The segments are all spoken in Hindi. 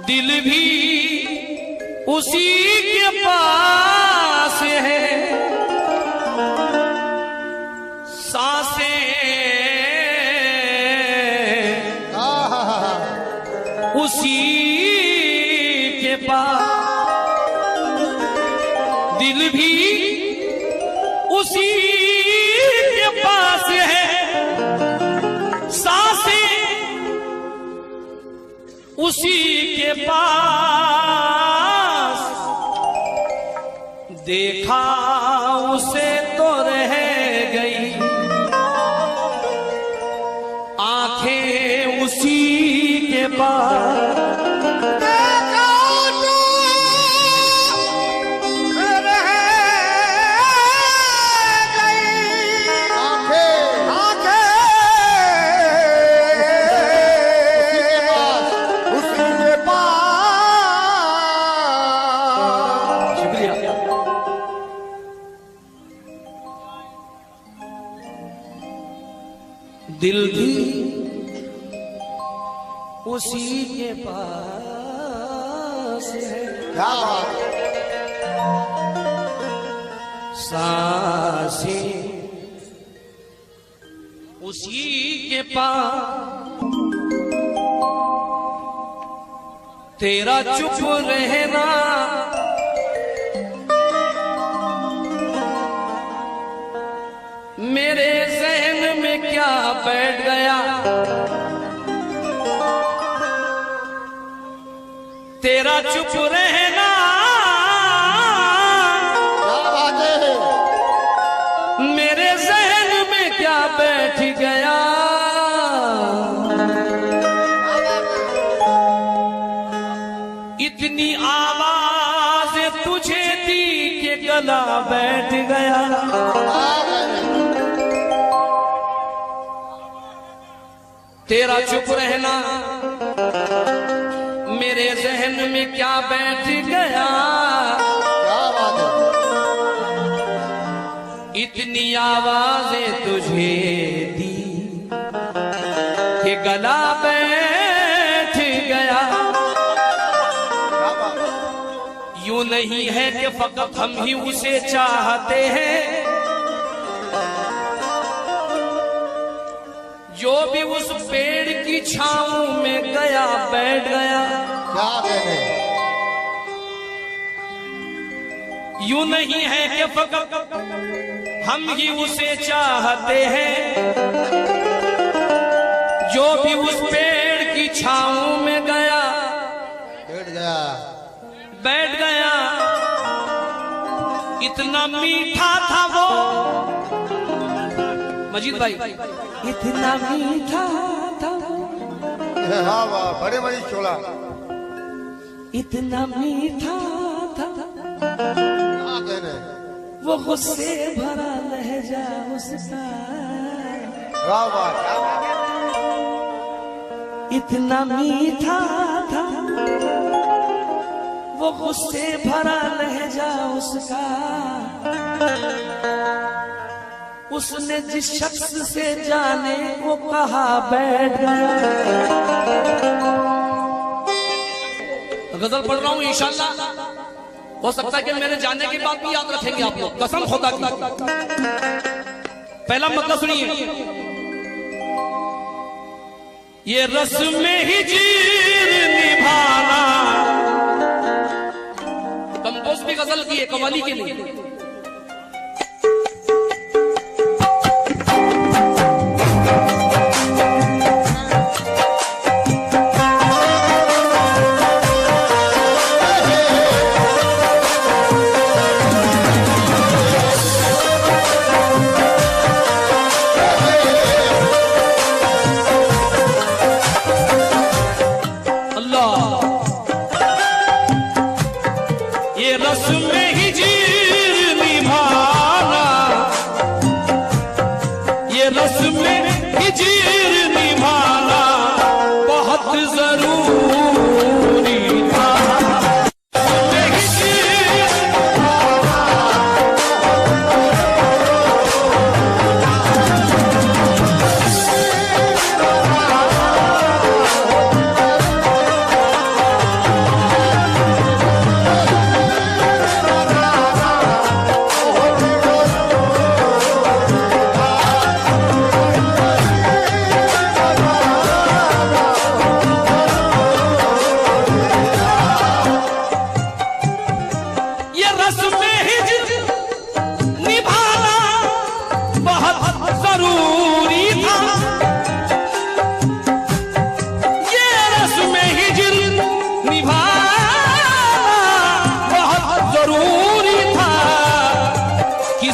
दिल भी उसी के पास है, सांसें उसी के पास, दिल भी उसी के पास है, सांसें उसी के पास। देखा उसे तो रह गई, आंखें उसी के पास। दिल भी उसी के पास है, सांसें उसी के पास। तेरा चुप रहना मेरे ज़हन में क्या बैठ गया, तेरा चुप रहना मेरे ज़हन में क्या बैठ गया। इतनी आवाज तुझे दी कि गला बैठ गया। तेरा चुप रहना मेरे ज़हन में क्या बैठ गया। क्या बात है। इतनी आवाजें तुझे दी कि गला बैठ गया। यूं नहीं है कि फकत हम ही उसे चाहते हैं, जो भी उस पेड़ की छांव में गया बैठ गया। क्या कहने। यूं नहीं है कि फकत हम ही उसे चाहते हैं, जो भी उस पेड़ की छांव में गया बैठ गया। इतना मीठा था वो मजीद भाई, इतना मीठा था, हाँ वाह बड़े बड़ी चोला, इतना मीठा था वो गुस्से भरा लहजा उसका। वाह वाह क्या बात है। इतना मीठा था वो गुस्से भरा लहजा उसका। उसने जिस शख्स से जाने को कहा बैठ गया। गजल पढ़ रहा हूं, इंशाअल्लाह हो सकता है कि मेरे जाने के बाद भी याद रखेंगे आप लोग, कसम खुदा की। पहला मतलब सुनिए, ये रस्म हिजीर निभाना। कंपोज भी गजल की है कव्वाली के लिए। ये रस्म हिजीर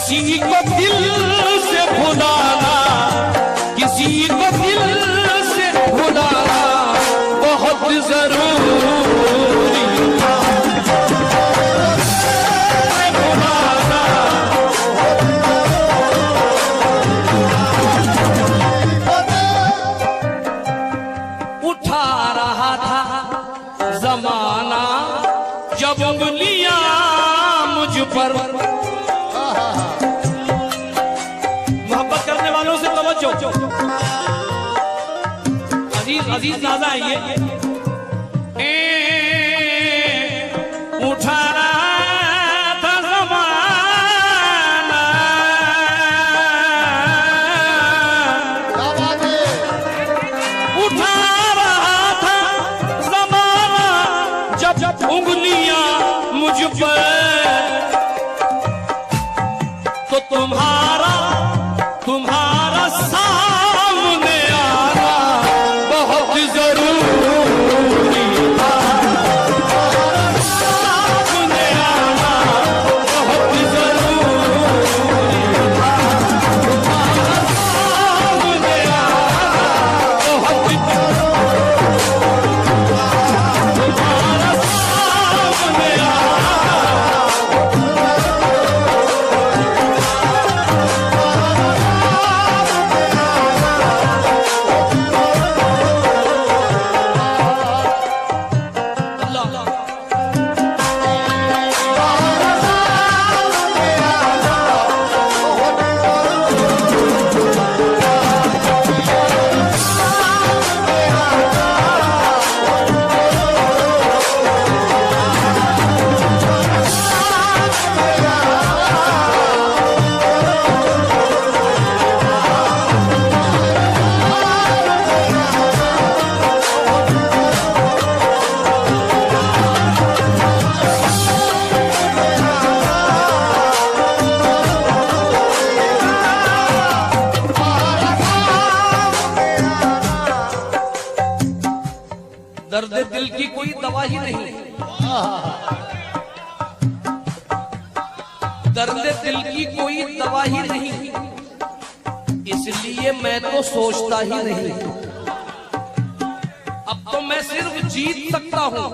किसी को दिल से भुलाना, किसी को दिल से भुलाना बहुत जरूरी था। भुलाना उठा रहा था जमाना जब उंगलियां मुझ पर। मोहब्बत करने वालों से तवज्जो, अजीज अजीज नाज़ा आइए। उठा रहा था ज़माना, उठा रहा था ज़माना जब उंगलियां मुझ पर। तो तुम्हारा सामने आना बहुत जरूरी था। सामने आना बहुत जरूरी था। तुम्हारा सामने आना बहुत तुम्हारा सामने आना। दर्द दिल की कोई दवा ही नहीं, दर्द दिल की कोई दवा ही नहीं, इसलिए मैं तो सोचता ही नहीं। अब तो मैं सिर्फ जीत सकता हूं,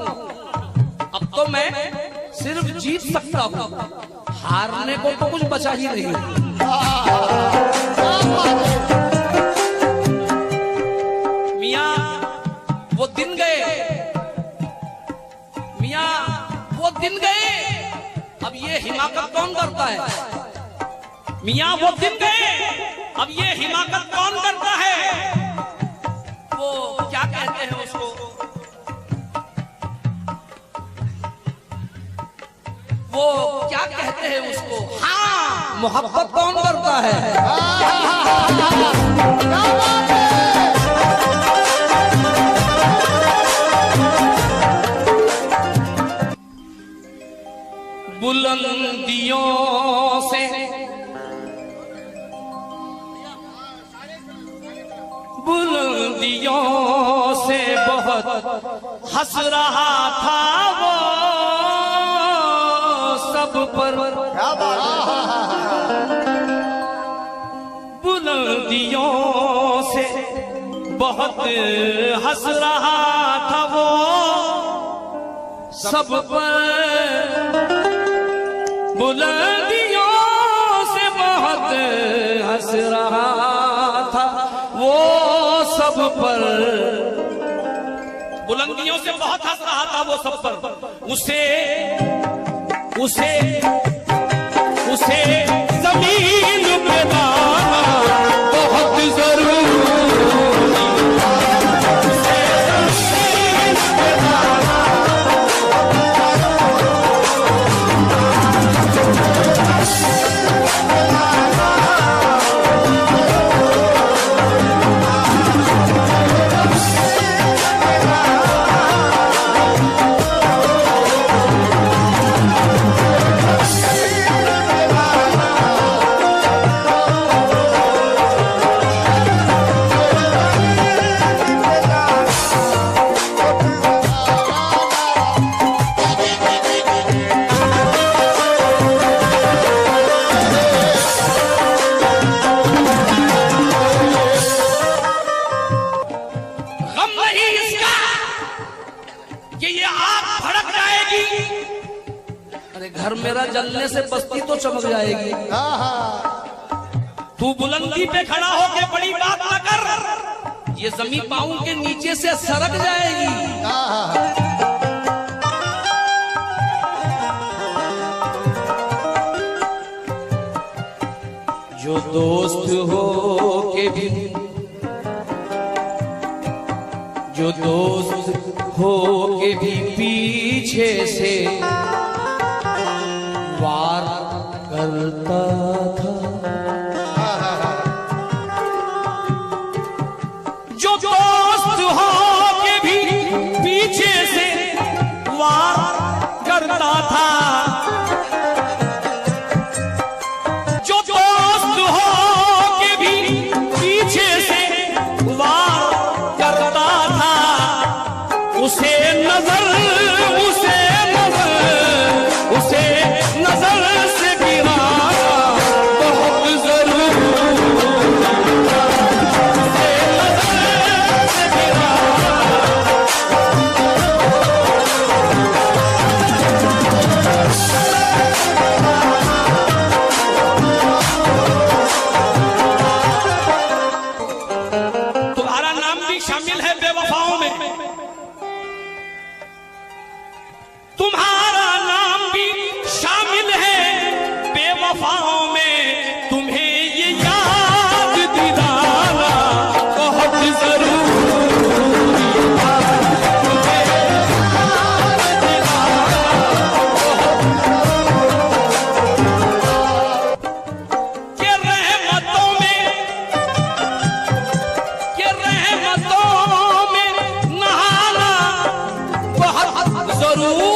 अब तो मैं सिर्फ जीत सकता हूं, हारने को तो कुछ बचा ही नहीं। मियां वो दिन गए, मियां वो दिन गए, अब ये हिमाकत कौन करता है? मियां वो दिन गए, अब ये हिमाकत कौन करता है? वो क्या कहते हैं उसको, वो क्या कहते हैं उसको? हाँ, मोहब्बत कौन करता है? बुलंदियों से बुलंदियों से बहुत हंस रहा था वो सब पर। बुलंदियों से बहुत हंस रहा था वो सब पर। बुलंदियों से बहुत हंस रहा था वो सब पर। बुलंदियों से बहुत हंस रहा था वो सब पर। उसे उसे उसे जमीन पे लाना बहुत जरूरी था। उसे जमीन पे लाना कि ये आग भड़क जाएगी। अरे घर मेरा जलने से बस्ती तो चमक जाएगी। हाँ हाँ तू बुलंदी पे खड़ा होके बड़ी बात न कर, ये जमीन पाँव के नीचे से सरक जाएगी। हाँ हाँ जो दोस्त हो के भी, जो दोस्त हो के भी पीछे से वार करता था, जो दोस्त हो के भी पीछे से वार करता था, जो दोस्त हो के भी पीछे से वार करता था, उसे नजर से गिराना बहुत जरूरी था। उसे नजर से गिराना तुम्हारा नाम भी शामिल है बेवफाओं में, तुम्हारा नाम भी शामिल है बेवफाओं में। तुम्हें ये याद दिलाना बहुत जरूरी था। तुम्हें याद दिलाना के रहमतों में नहाना बहुत जरूरी